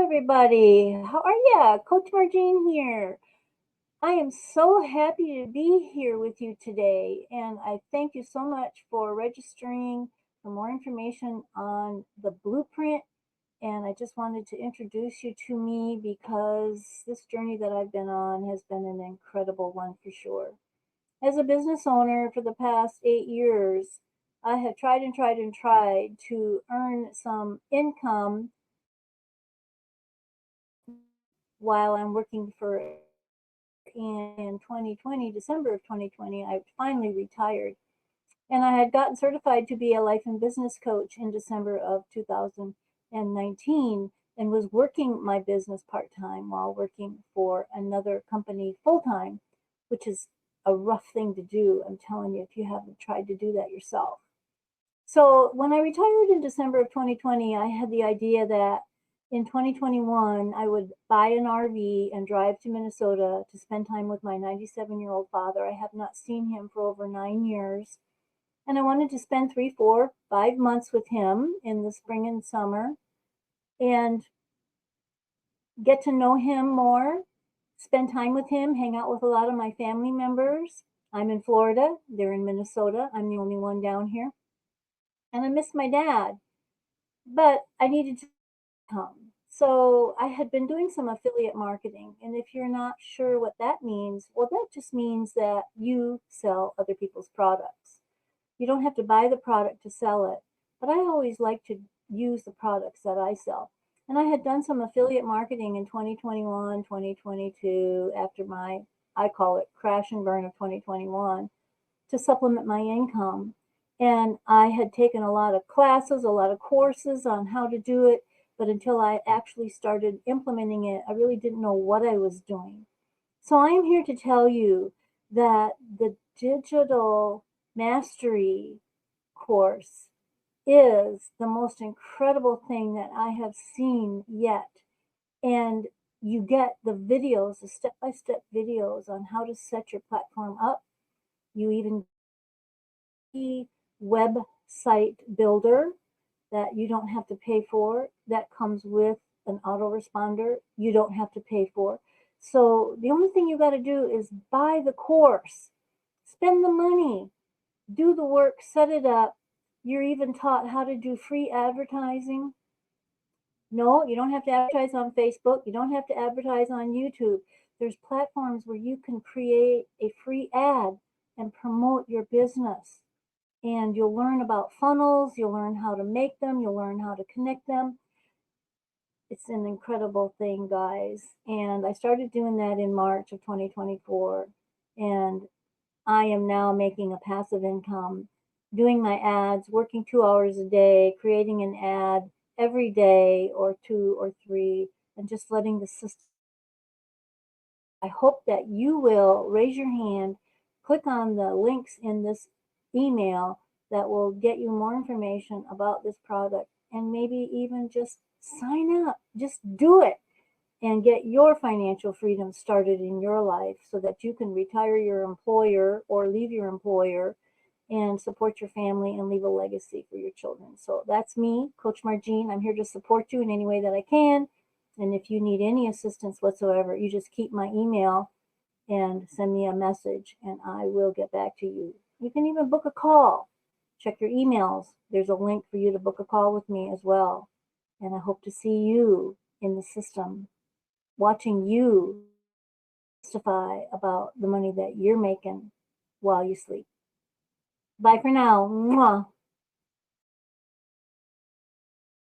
everybody. How are ya? Coach Margene here. I am so happy to be here with you today, and I thank you so much for registering for more information on the blueprint. And I just wanted to introduce you to me because this journey that I've been on has been an incredible one for sure. As a business owner for the past 8 years, I have tried and tried and tried to earn some income while I'm working for in 2020, December of 2020, I finally retired. And I had gotten certified to be a life and business coach in December of 2019 and was working my business part time while working for another company full time, which is a rough thing to do. I'm telling you, if you haven't tried to do that yourself. So when I retired in December of 2020, I had the idea that in 2021, I would buy an RV and drive to Minnesota to spend time with my 97-year-old father. I have not seen him for over 9 years. And I wanted to spend 3, 4, 5 months with him in the spring and summer and get to know him more, spend time with him, hang out with a lot of my family members. I'm in Florida, they're in Minnesota. I'm the only one down here. And I miss my dad, but I needed to come. So I had been doing some affiliate marketing. And if you're not sure what that means, well, that just means that you sell other people's products. You don't have to buy the product to sell it. But I always like to use the products that I sell. And I had done some affiliate marketing in 2021, 2022, after I call it crash and burn of 2021, to supplement my income. And I had taken a lot of classes, a lot of courses on how to do it. But until I actually started implementing it, I really didn't know what I was doing. So I am here to tell you that the digital mastery course is the most incredible thing that I have seen yet. And you get the videos, the step-by-step videos on how to set your platform up. You even get website builder that you don't have to pay for, that comes with an autoresponder you don't have to pay for. So the only thing you got to do is buy the course, spend the money, do the work, set it up. You're even taught how to do free advertising. No, you don't have to advertise on Facebook. You don't have to advertise on YouTube. There's platforms where you can create a free ad and promote your business. And you'll learn about funnels, you'll learn how to make them, you'll learn how to connect them. It's an incredible thing, guys. And I started doing that in March of 2024. And I am now making a passive income, doing my ads, working 2 hours a day, creating an ad every day or 2 or 3, and just letting the system. I hope that you will raise your hand, click on the links in this email that will get you more information about this product, and maybe even just sign up, just do it and get your financial freedom started in your life so that you can retire your employer or leave your employer and support your family and leave a legacy for your children. So that's me, Coach Margene. I'm here to support you in any way that I can. And if you need any assistance whatsoever, you just keep my email and send me a message and I will get back to you. You can even book a call. Check your emails. There's a link for you to book a call with me as well. And I hope to see you in the system, watching you testify about the money that you're making while you sleep. Bye for now. Mwah.